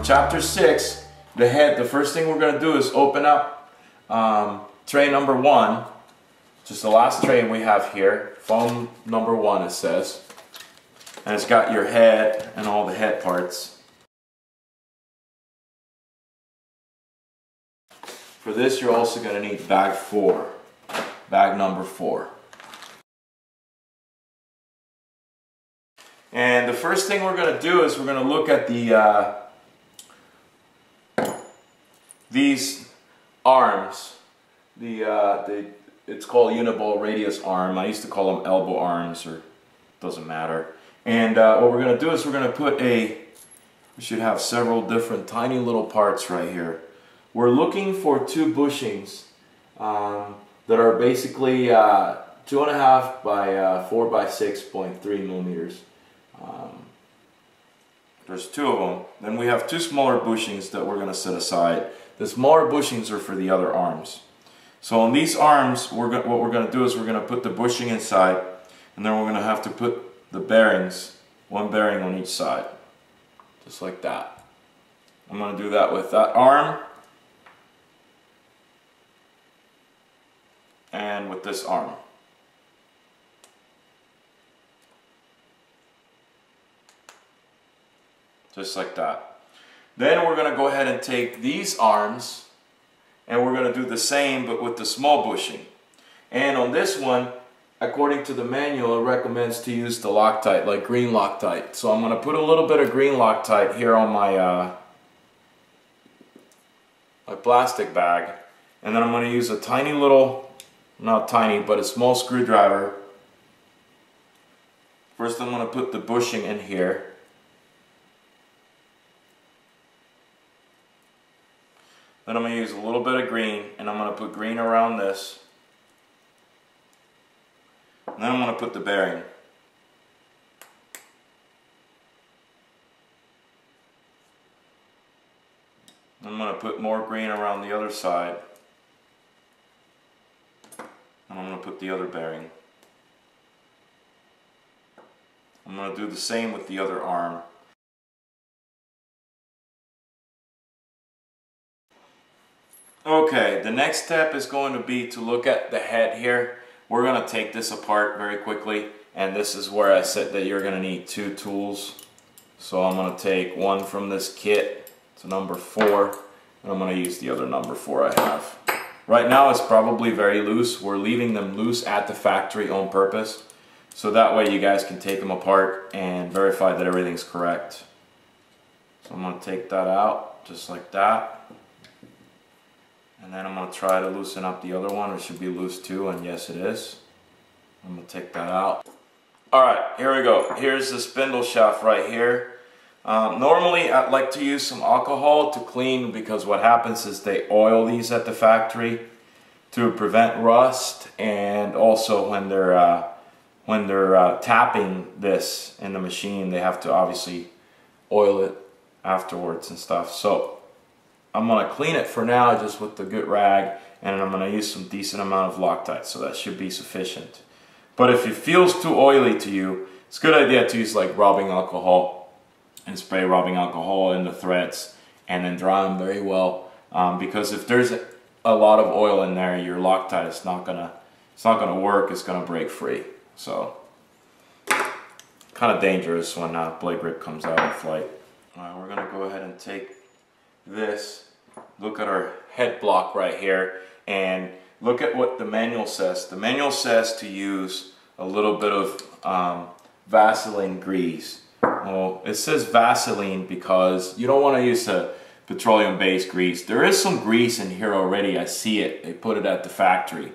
chapter 6, the first thing we're going to do is open up tray number 1, just the last tray we have here, foam number 1 it says, and it's got your head and all the head parts. For this you're also going to need bag number 4. And the first thing we're going to do is we're going to look at these arms. It's called uniball radius arm. I used to call them elbow arms, or doesn't matter. And what we're going to do is we're going to put we should have several different tiny little parts right here. We're looking for 2 bushings that are basically 2.5 by 4 by 6.3 millimeters. There's 2 of them. Then we have 2 smaller bushings that we're going to set aside. The smaller bushings are for the other arms. So on these arms, what we're going to do is we're going to put the bushing inside, and then we're going to have to put the bearings, 1 bearing on each side, just like that. I'm going to do that with that arm and with this arm. Just like that. Then we're going to go ahead and take these arms and we're going to do the same but with the small bushing. And on this one, according to the manual, it recommends to use the Loctite, like green Loctite. So I'm going to put a little bit of green Loctite here on my plastic bag, and then I'm going to use a tiny little, not tiny, but a small screwdriver. First I'm going to put the bushing in here. Then I'm going to use a little bit of green, and I'm going to put green around this. And then I'm going to put the bearing. I'm going to put more green around the other side. And I'm going to put the other bearing. I'm going to do the same with the other arm. Okay, the next step is going to be to look at the head here. We're going to take this apart very quickly, and this is where I said that you're going to need 2 tools. So I'm going to take one from this kit, it's number 4, and I'm going to use the other number 4 I have. Right now it's probably very loose. We're leaving them loose at the factory on purpose, so that way you guys can take them apart and verify that everything's correct. So I'm going to take that out just like that. And then I'm going to try to loosen up the other one. It should be loose too, and yes it is. I'm going to take that out. Alright, here we go. Here's the spindle shaft right here. Normally I'd like to use some alcohol to clean, because what happens is they oil these at the factory to prevent rust, and also when they're tapping this in the machine, they have to obviously oil it afterwards and stuff. So I'm going to clean it for now just with the good rag, and I'm going to use some decent amount of Loctite, so that should be sufficient. But if it feels too oily to you, it's a good idea to use like rubbing alcohol and spray rubbing alcohol in the threads and then dry them very well, because if there's a lot of oil in there, your Loctite is not gonna work. It's gonna break free. So kind of dangerous when blade grip comes out in flight. All right, we're gonna go ahead and take this, look at our head block right here, and look at what the manual says. The manual says to use a little bit of Vaseline grease. Well, it says Vaseline because you don't want to use a petroleum-based grease. There is some grease in here already. I see it. They put it at the factory,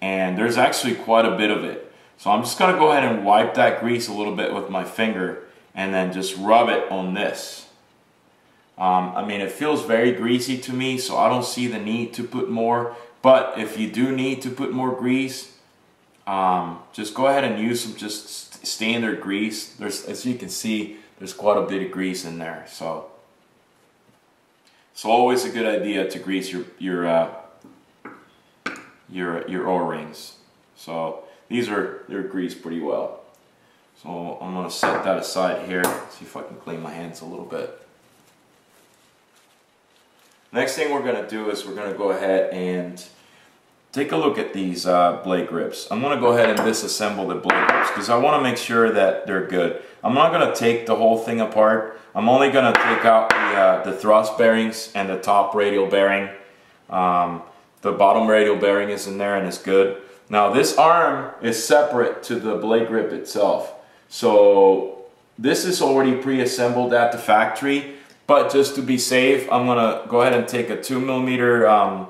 and there's actually quite a bit of it. So I'm just going to go ahead and wipe that grease a little bit with my finger and then just rub it on this. I mean, it feels very greasy to me, so I don't see the need to put more. But if you do need to put more grease, just go ahead and use some just standard grease. As you can see, there's quite a bit of grease in there. So always a good idea to grease your O-rings. So they're greased pretty well. So I'm going to set that aside here. See if I can clean my hands a little bit. Next thing we're going to do is we're going to go ahead and take a look at these blade grips. I'm going to go ahead and disassemble the blade grips because I want to make sure that they're good. I'm not going to take the whole thing apart. I'm only going to take out the thrust bearings and the top radial bearing. The bottom radial bearing is in there and it's good. Now this arm is separate to the blade grip itself. So this is already pre-assembled at the factory, but just to be safe, I'm going to go ahead and take a 2mm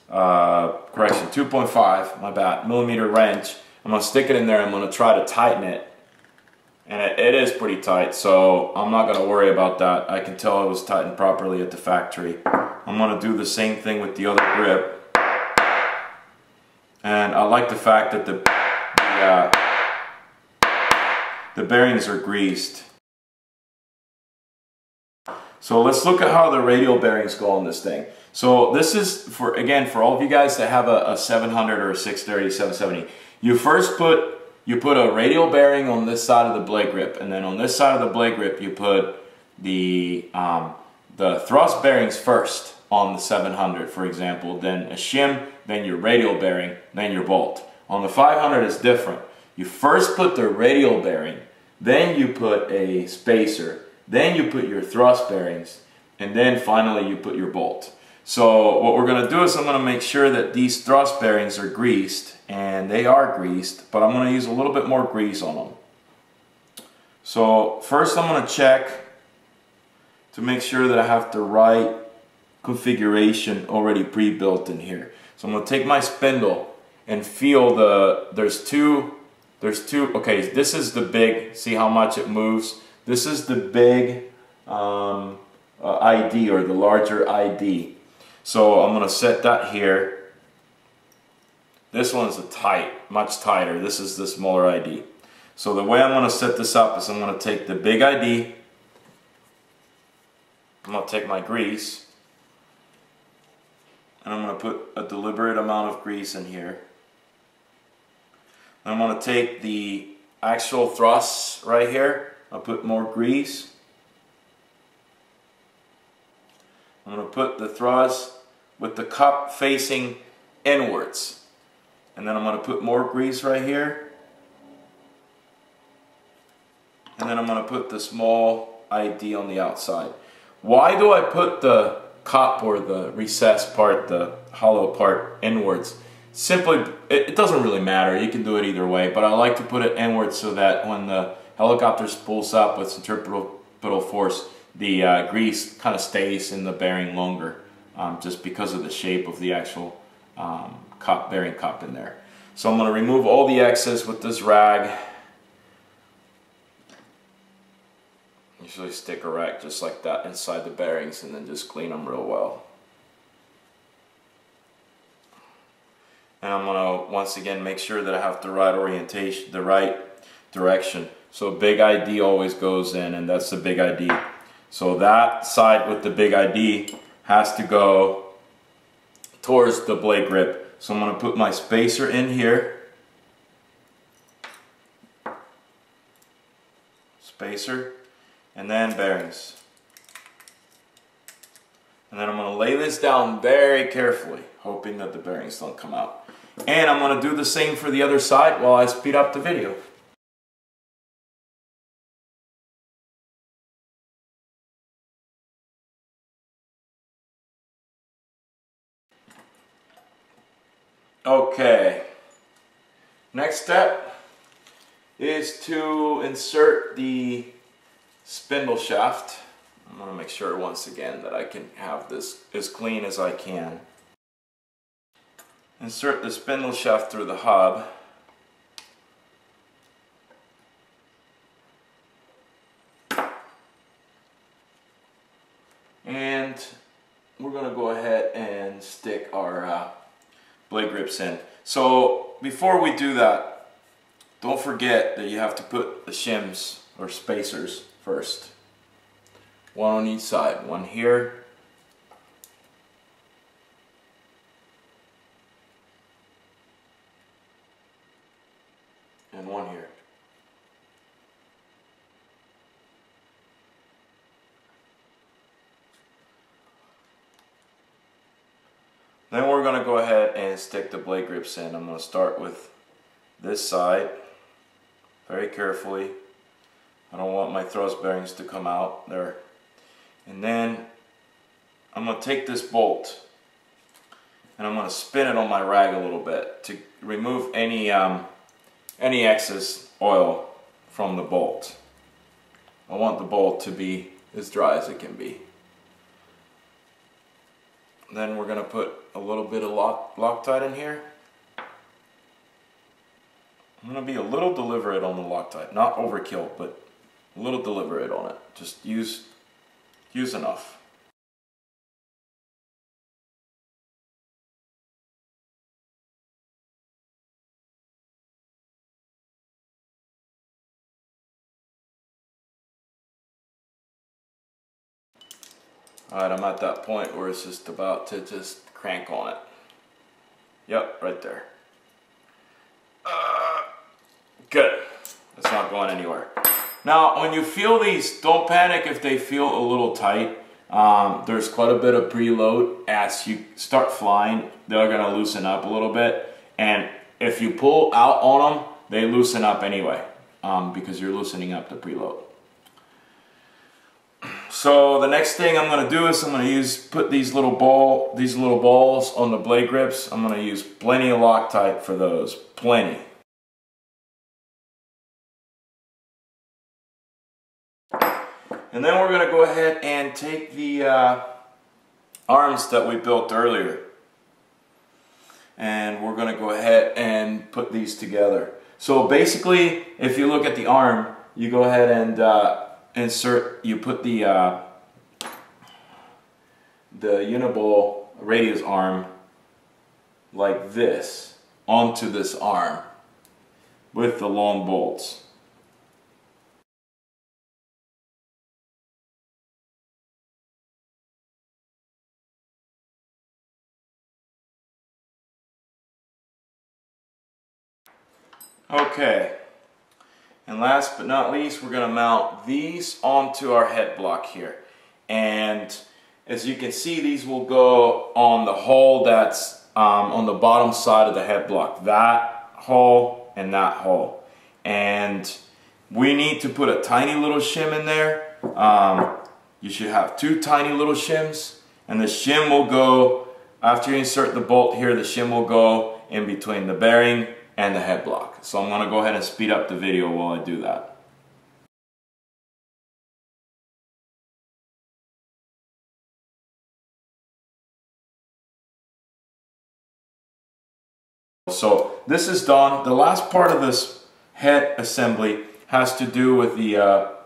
2.5, my bad, millimeter wrench. I'm going to stick it in there. I'm going to try to tighten it. And it is pretty tight, so I'm not going to worry about that. I can tell it was tightened properly at the factory. I'm going to do the same thing with the other grip. And I like the fact that the bearings are greased. So let's look at how the radial bearings go on this thing. So this is, for all of you guys that have a 700 or a 630, 770. You first put a radial bearing on this side of the blade grip, and then on this side of the blade grip you put the thrust bearings first on the 700, for example, then a shim, then your radial bearing, then your bolt. On the 500 it's different. You first put the radial bearing, then you put a spacer, then you put your thrust bearings, and then finally you put your bolt. So what we're going to do is I'm going to make sure that these thrust bearings are greased, and they are greased, but I'm going to use a little bit more grease on them. So first I'm going to check to make sure that I have the right configuration already pre-built in here. So I'm going to take my spindle and feel there's two, okay, this is the big, see how much it moves? This is the big ID, or the larger ID. So I'm going to set that here. This one's much tighter. This is the smaller ID. So the way I'm going to set this up is I'm going to take the big ID. I'm going to take my grease. And I'm going to put a deliberate amount of grease in here. I'm going to take the actual thrusts right here. I'll put more grease. I'm going to put the thrust with the cup facing inwards. And then I'm going to put more grease right here. And then I'm going to put the small ID on the outside. Why do I put the cup, or the recessed part, the hollow part, inwards? Simply, it doesn't really matter. You can do it either way, but I like to put it inwards so that when the helicopter spools up with centripetal force, the grease kind of stays in the bearing longer, just because of the shape of the actual bearing cup in there. So I'm going to remove all the excess with this rag. Usually stick a rag just like that inside the bearings, and then just clean them real well. And I'm going to once again make sure that I have the right orientation, the right direction. So big ID always goes in, and that's the big ID. So that side with the big ID has to go towards the blade grip. So I'm going to put my spacer in here. Spacer. And then bearings. And then I'm going to lay this down very carefully, hoping that the bearings don't come out. And I'm going to do the same for the other side while I speed up the video. Okay, next step is to insert the spindle shaft. I'm going to make sure once again that I can have this as clean as I can. Insert the spindle shaft through the hub. And we're going to go ahead and stick our blade grips in. So before we do that, don't forget that you have to put the shims or spacers first. One on each side. One here. And one here. Then we're going to go ahead and stick the blade grips in. I'm going to start with this side very carefully. I don't want my thrust bearings to come out there. And then I'm going to take this bolt and I'm going to spin it on my rag a little bit to remove any excess oil from the bolt. I want the bolt to be as dry as it can be. Then we're going to put a little bit of Loctite in here. I'm going to be a little deliberate on the Loctite, not overkill, but a little deliberate on it. Just use enough. Alright, I'm at that point where it's just about to just crank on it. Yep, right there. Good. It's not going anywhere. Now, when you feel these, don't panic if they feel a little tight. There's quite a bit of preload. As you start flying, they're going to loosen up a little bit. And if you pull out on them, they loosen up anyway, because you're loosening up the preload. So the next thing I'm going to do is I'm going to put these little balls on the blade grips. I'm going to use plenty of Loctite for those. Plenty. And then we're going to go ahead and take the arms that we built earlier. And we're going to go ahead and put these together. So basically, if you look at the arm, you go ahead and you put the uniball radius arm like this onto this arm with the long bolts. Okay, and last but not least, we're going to mount these onto our head block here. And as you can see, these will go on the hole that's on the bottom side of the head block. That hole and that hole. And we need to put a tiny little shim in there. You should have 2 tiny little shims. And the shim will go, after you insert the bolt here, the shim will go in between the bearing and the head block. So I'm going to go ahead and speed up the video while I do that. So this is done. The last part of this head assembly has to do with the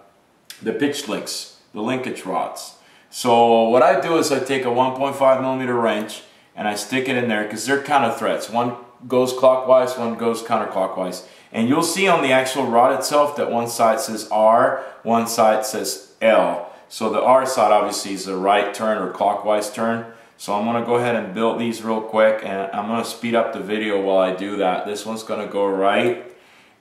pitch links, the linkage rods. So what I do is I take a 1.5mm wrench and I stick it in there because they're counter threads. One goes clockwise, one goes counterclockwise. And you'll see on the actual rod itself that one side says R, one side says L. So the R side obviously is the right turn or clockwise turn. So I'm going to go ahead and build these real quick, and I'm going to speed up the video while I do that. This one's going to go right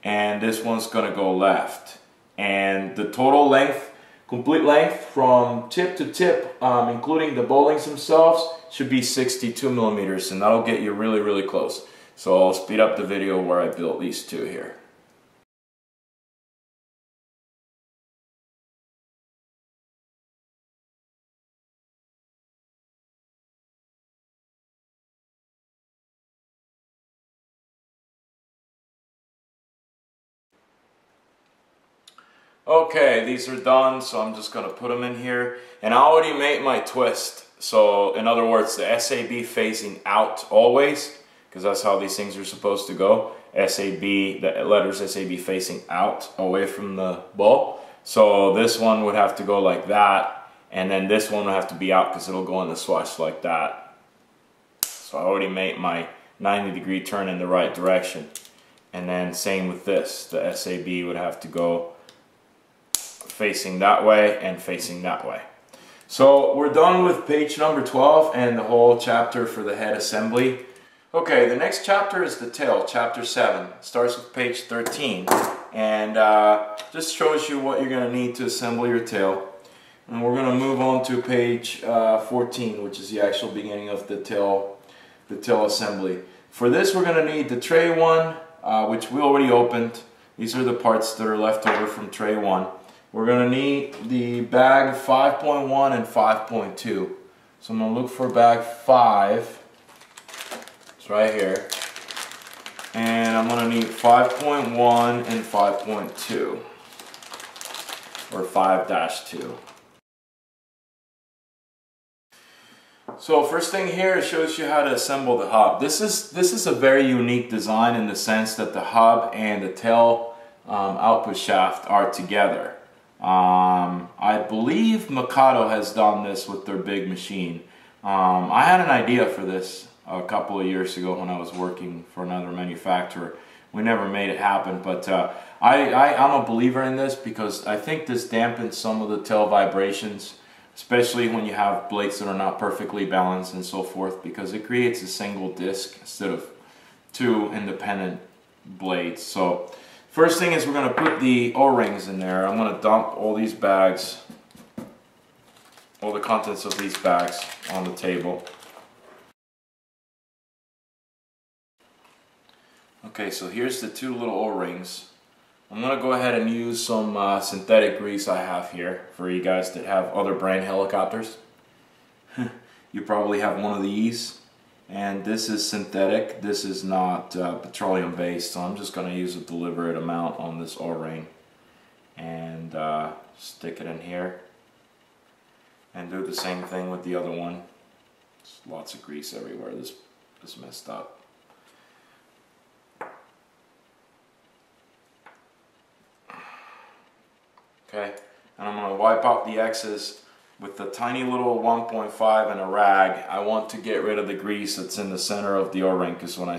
and this one's going to go left. And the total length, complete length from tip to tip, including the bowlings themselves, should be 62mm, and that'll get you really, really close. So I'll speed up the video where I built these two here. Okay, these are done, so I'm just going to put them in here. And I already made my twist. So in other words, the SAB facing out always, because that's how these things are supposed to go. SAB, the letters SAB facing out, away from the ball. So this one would have to go like that, and then this one would have to be out because it'll go in the swash like that. So I already made my 90-degree turn in the right direction. And then same with this, the SAB would have to go facing that way and facing that way. So we're done with page number 12 and the whole chapter for the head assembly. Okay, the next chapter is the tail, chapter 7. It starts with page 13 and just shows you what you're going to need to assemble your tail. And we're going to move on to page 14, which is the actual beginning of the tail the tail assembly. For this we're going to need the tray 1, which we already opened. These are the parts that are left over from tray 1. We're going to need the bag 5.1 and 5.2. So I'm going to look for bag 5. It's right here. And I'm going to need 5.1 and 5.2. Or 5-2. So first thing here, it shows you how to assemble the hub. This is a very unique design in the sense that the hub and the tail output shaft are together. I believe Mikado has done this with their big machine. I had an idea for this a couple of years ago when I was working for another manufacturer. We never made it happen, but I'm a believer in this because I think this dampens some of the tail vibrations, especially when you have blades that are not perfectly balanced and so forth, because it creates a single disc instead of 2 independent blades. So first thing is we're going to put the O-rings in there. I'm going to dump all these bags, all the contents of these bags on the table. Okay, so here's the 2 little O-rings. I'm going to go ahead and use some synthetic grease I have here for you guys that have other brand helicopters. You probably have one of these, and this is synthetic. This is not petroleum based, so I'm just going to use a deliberate amount on this O-ring and stick it in here, and do the same thing with the other one. There's lots of grease everywhere. This is messed up. Okay, and I'm going to wipe out the excess with the tiny little 1.5 and a rag. I want to get rid of the grease that's in the center of the O-ring, because when I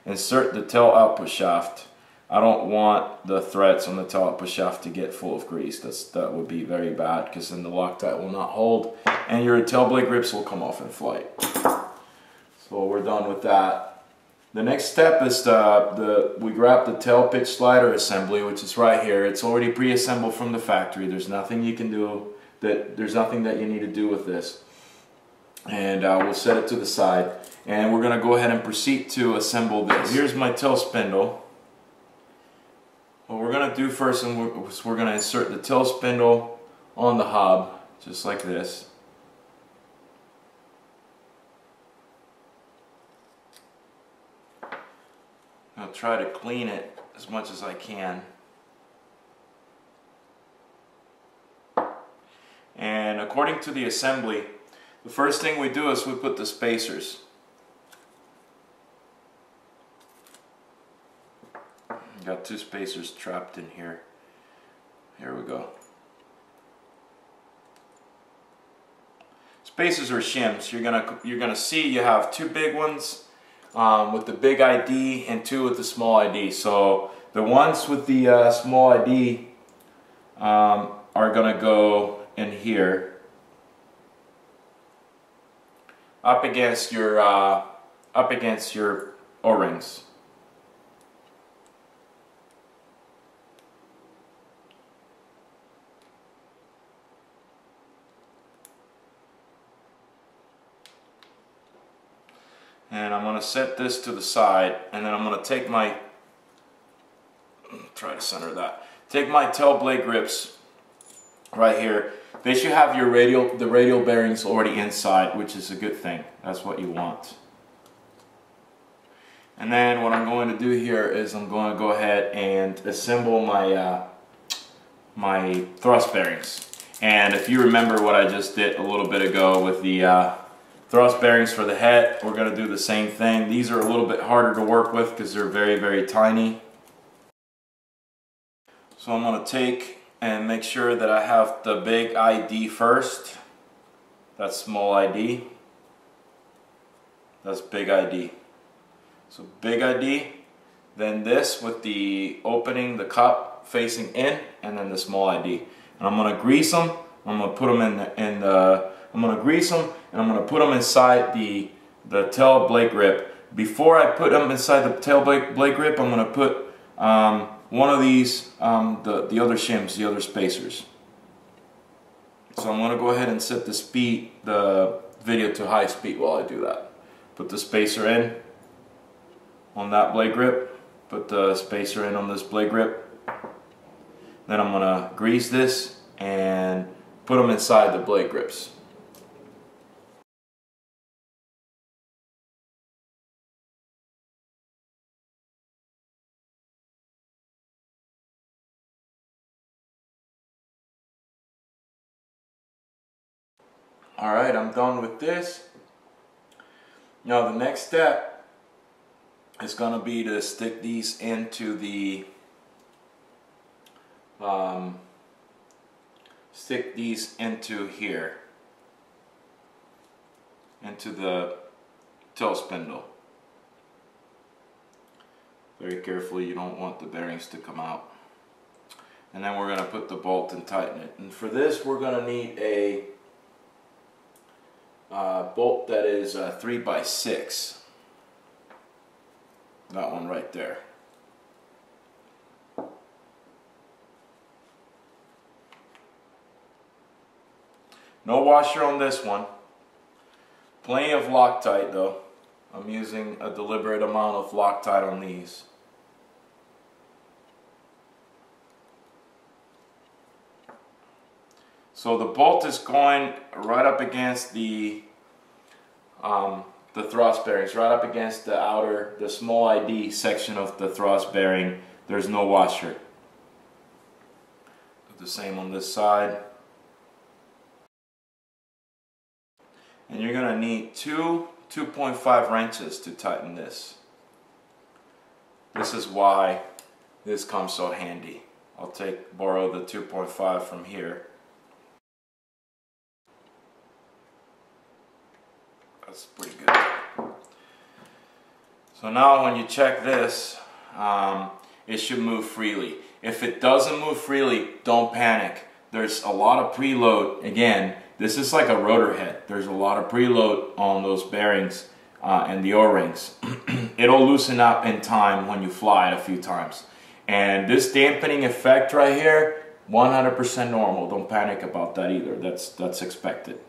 insert the tail output shaft, I don't want the threads on the tail output shaft to get full of grease. That would be very bad, because then the Loctite will not hold and your tail blade grips will come off in flight. So we're done with that. The next step is we grab the tail pitch slider assembly, which is right here. It's already pre-assembled from the factory. There's nothing you can do, there's nothing that you need to do with this. And we'll set it to the side. And we're going to go ahead and proceed to assemble this. Here's my tail spindle. What we're going to do first is we're going to insert the tail spindle on the hub, just like this. I'll try to clean it as much as I can. And according to the assembly, the first thing we do is we put the spacers. Got 2 spacers trapped in here. Here we go. Spacers are shims. You're gonna see you have 2 big ones with the big ID and 2 with the small ID. So the ones with the small ID are gonna go in here up against your O-rings. And I'm going to set this to the side, and then I'm going to take my, try to center that, take my tail blade grips right here. They should have the radial bearings already inside, which is a good thing. That's what you want. And then what I'm going to do here is I'm going to go ahead and assemble my my thrust bearings. And if you remember what I just did a little bit ago with the thrust bearings for the head, we're going to do the same thing. These are a little bit harder to work with because they're very, very tiny. So I'm going to take and make sure that I have the big ID first. That's small ID. That's big ID. So big ID, then this with the opening, the cup facing in, and then the small ID. And I'm going to grease them. I'm going to put them I'm going to grease them, and I'm going to put them inside the tail blade grip. Before I put them inside the tail blade grip, I'm going to put one of these, the other shims, the other spacers. So I'm going to go ahead and set the video to high speed while I do that. Put the spacer in on that blade grip. Put the spacer in on this blade grip. Then I'm gonna grease this and put them inside the blade grips. Alright, I'm done with this. Now the next step is going to be to stick these into the here, into the tail spindle. Very carefully, you don't want the bearings to come out. And then we're going to put the bolt and tighten it. And for this we're going to need a bolt that is 3x6. That one right there. No washer on this one. Plenty of Loctite though. I'm using a deliberate amount of Loctite on these. So the bolt is going right up against the thrust bearings, right up against the small ID section of the thrust bearing. There's no washer. Do the same on this side. And you're going to need two 2.5 wrenches to tighten this. This is why this comes so handy. I'll borrow the 2.5 from here. That's pretty good. So now when you check this, it should move freely. If it doesn't move freely, don't panic. There's a lot of preload. Again, this is like a rotor head. There's a lot of preload on those bearings and the O-rings. It'll loosen up in time when you fly it a few times. And this dampening effect right here, 100% normal. Don't panic about that either. That's expected.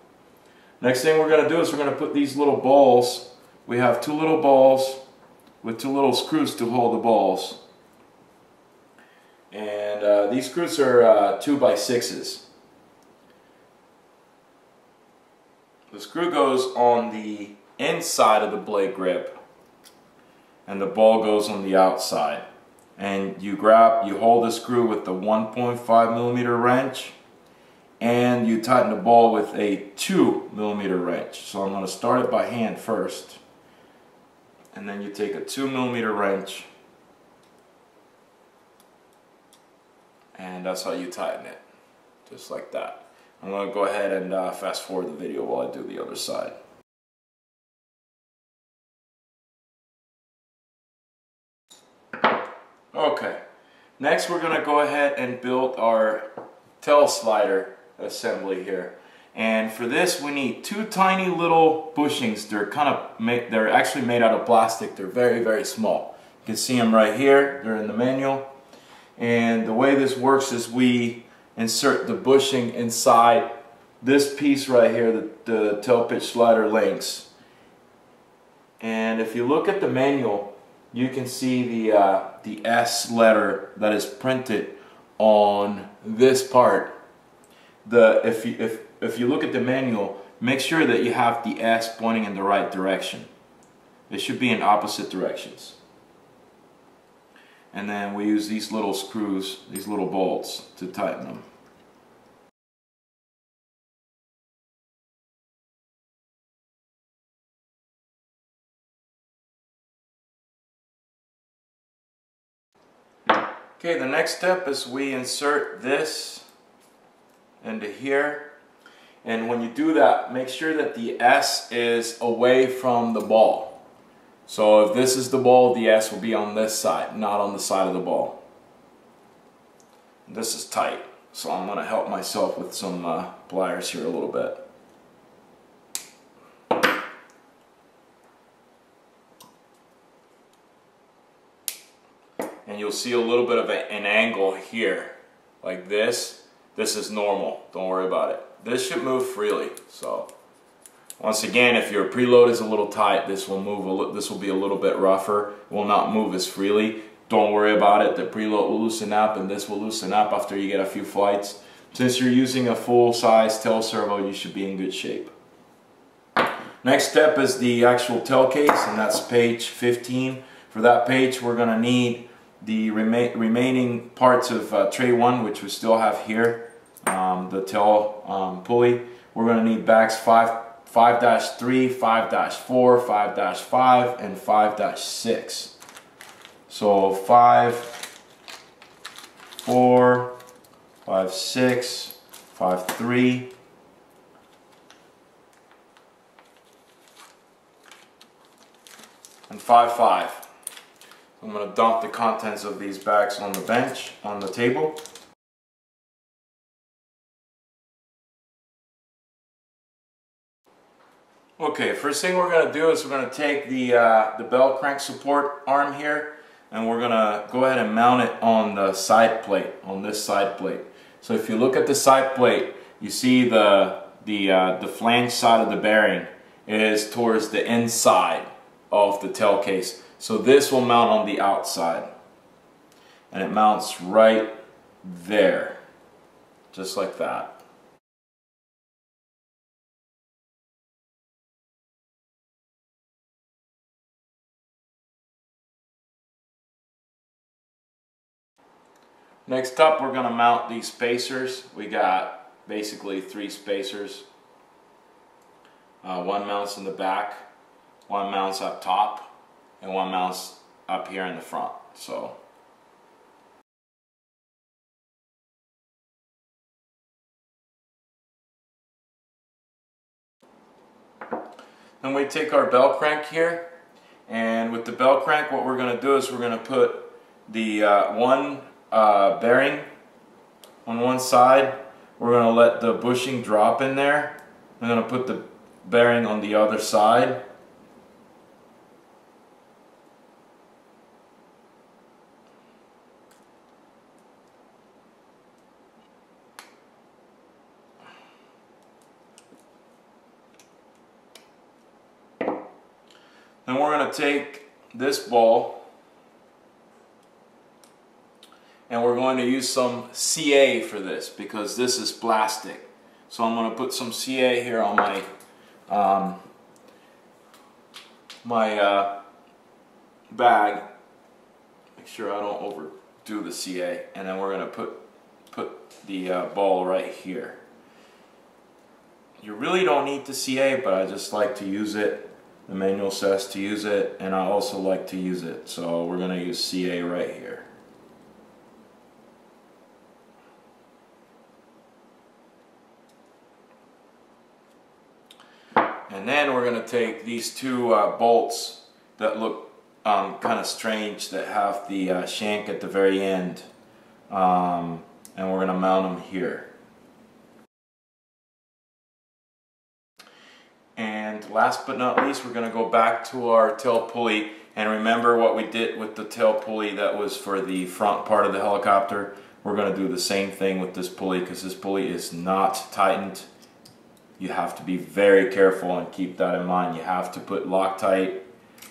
Next thing we're going to do is we're going to put these little balls. We have two little balls with two little screws to hold the balls. And these screws are 2x6s. The screw goes on the inside of the blade grip and the ball goes on the outside. And you hold the screw with the 1.5mm wrench and you tighten the ball with a 2mm wrench. So I'm going to start it by hand first. And then you take a 2mm wrench and that's how you tighten it. Just like that. I'm going to go ahead and fast forward the video while I do the other side. Okay, next we're going to go ahead and build our tail slider assembly here. And for this we need two tiny little bushings. They're actually made out of plastic. They're very, very small. You can see them right here. They're in the manual. And the way this works is we insert the bushing inside this piece right here, the tail pitch slider links. And if you look at the manual, you can see the S letter that is printed on this part. If you look at the manual, make sure that you have the S pointing in the right direction. It should be in opposite directions. And then we use these little screws, these little bolts, to tighten them. Okay, the next step is we insert this into here. And when you do that, make sure that the S is away from the ball. So if this is the ball, the S will be on this side, not on the side of the ball. This is tight, so I'm going to help myself with some pliers here a little bit. And you'll see a little bit of an angle here, like this. This is normal, don't worry about it. This should move freely, so Once again, if your preload is a little tight, this will move. This will be a little bit rougher. It will not move as freely. Don't worry about it. The preload will loosen up, and this will loosen up after you get a few flights. Since you're using a full-size tail servo, you should be in good shape. Next step is the actual tail case, and that's page 15. For that page, we're going to need the remaining parts of tray 1, which we still have here, the tail pulley. We're going to need bags 5-3, 5-4, 5-5, and 5-6. So 5, 4, 5, 6, 5, 3, and 5, 5. I'm going to dump the contents of these bags on the bench, on the table. Okay, first thing we're going to do is we're going to take the bell crank support arm here, and we're going to go ahead and mount it on the side plate, on this side plate. So if you look at the side plate, you see the flange side of the bearing is towards the inside of the tail case. So this will mount on the outside, and it mounts right there, just like that. Next up, we're going to mount these spacers. We got basically 3 spacers. One mounts in the back, one mounts up top, and one mounts up here in the front. So then we take our bell crank here, and with the bell crank, what we're going to do is we're going to put the one bearing on one side. We're going to let the bushing drop in there. I'm going to put the bearing on the other side. Then we're going to take this ball, and we're going to use some CA for this because this is plastic. So I'm going to put some CA here on my bag. Make sure I don't overdo the CA, and then we're going to put the ball right here. You really don't need the CA, but I just like to use it. The manual says to use it, and I also like to use it. So we're going to use CA right here. And then we're going to take these 2 bolts that look kind of strange, that have the shank at the very end, and we're going to mount them here. And last but not least, we're going to go back to our tail pulley, and remember what we did with the tail pulley that was for the front part of the helicopter. We're going to do the same thing with this pulley because this pulley is not tightened. You have to be very careful and keep that in mind. You have to put Loctite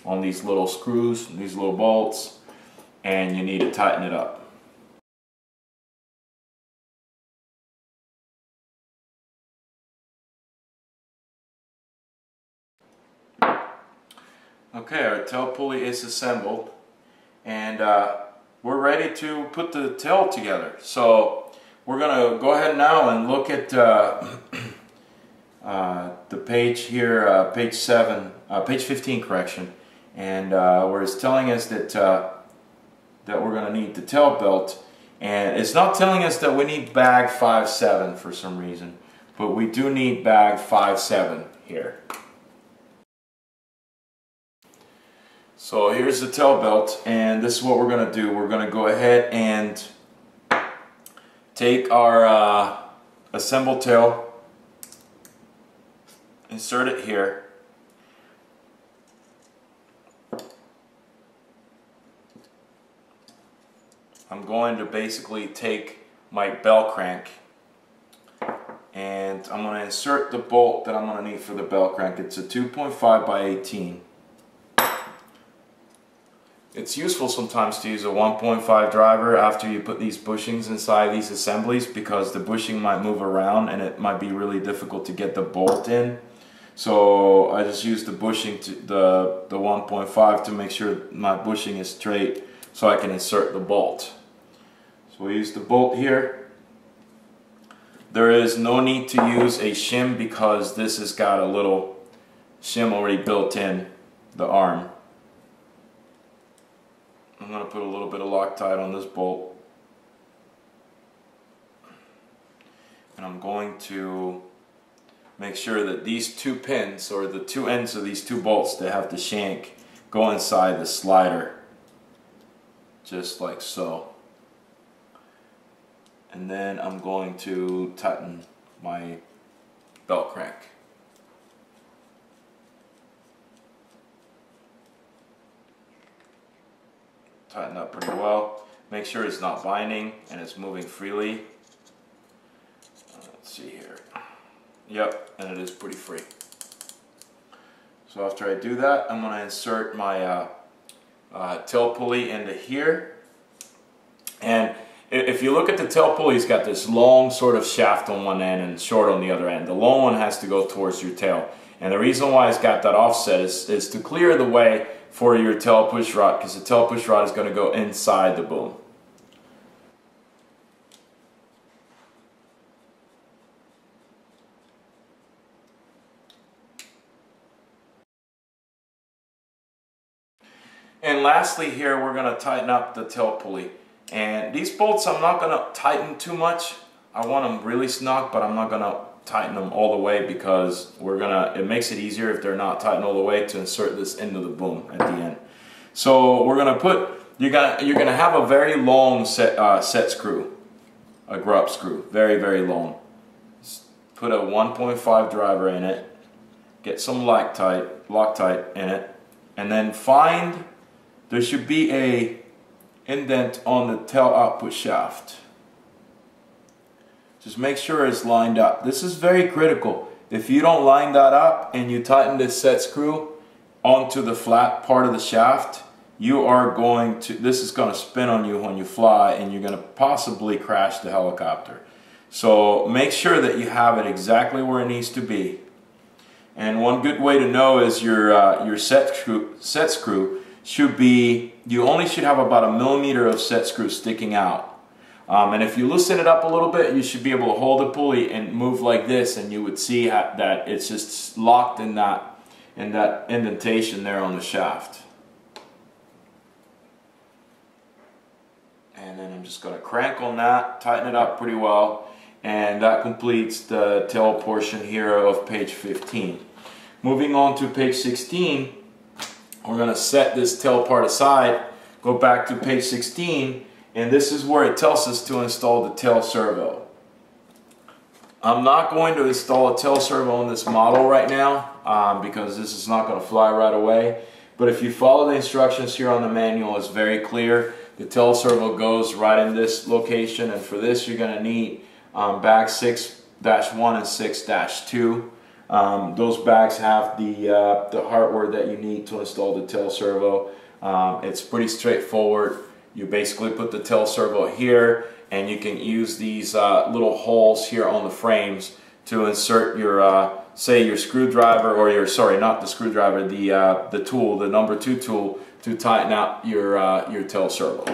on these little screws, these little bolts, and you need to tighten it up. Okay, our tail pulley is assembled, and we're ready to put the tail together. So we're going to go ahead now and look at the page here, page 15 correction, and where it's telling us that that we're going to need the tail belt, and it's not telling us that we need bag 5-7 for some reason, but we do need bag 5-7 here. So here's the tail belt, and this is what we're going to do. We're going to go ahead and take our assembled tail, insert it here, I'm going to basically take my bell crank and I'm going to insert the bolt that I'm going to need for the bell crank. It's a 2.5 by 18. It's useful sometimes to use a 1.5 driver after you put these bushings inside these assemblies, because the bushing might move around and it might be really difficult to get the bolt in. So I just use the bushing, to the 1.5, to make sure my bushing is straight so I can insert the bolt. So we use the bolt here. There is no need to use a shim because this has got a little shim already built in the arm. I'm going to put a little bit of Loctite on this bolt, and I'm going to make sure that these two pins, or the two ends of these two bolts that have the shank, go inside the slider, just like so. And then I'm going to tighten my belt crank. Tighten up pretty well. Make sure it's not binding and it's moving freely. Let's see here. Yep, and it is pretty free. So after I do that, I'm going to insert my tail pulley into here. And if you look at the tail pulley, it's got this long sort of shaft on one end and short on the other end. The long one has to go towards your tail. And the reason why it's got that offset is to clear the way for your tail push rod, because the tail push rod is going to go inside the boom. And lastly here, we're going to tighten up the tail pulley. And these bolts I'm not going to tighten too much. I want them really snug, but I'm not going to tighten them all the way, because it makes it easier if they're not tightened all the way to insert this into the boom at the end. So we're going to put, you're going to have a very long set screw, a grub screw, very, very long. Put a 1.5 driver in it, get some Loctite in it, and then find, there should be a indent on the tail output shaft. Just make sure it's lined up. This is very critical. If you don't line that up and you tighten this set screw onto the flat part of the shaft, you are going to, this is going to spin on you when you fly, and you're going to possibly crash the helicopter. So make sure that you have it exactly where it needs to be. And one good way to know is your set screw should be, you only should have about 1 millimeter of set screw sticking out. And if you loosen it up a little bit, you should be able to hold the pulley and move like this, and you would see that it's just locked in that indentation there on the shaft. And then I'm just going to crank on that, tighten it up pretty well, and that completes the tail portion here of page 15. Moving on to page 16, we're going to set this tail part aside, go back to page 16, and this is where it tells us to install the tail servo. I'm not going to install a tail servo on this model right now because this is not going to fly right away. But if you follow the instructions here on the manual, it's very clear. The tail servo goes right in this location, and for this you're going to need bag 6-1 and 6-2. Those bags have the hardware that you need to install the tail servo. It's pretty straightforward. You basically put the tail servo here, and you can use these little holes here on the frames to insert your, say, your screwdriver, or your, sorry, not the screwdriver, the tool, the number 2 tool, to tighten out your tail servo.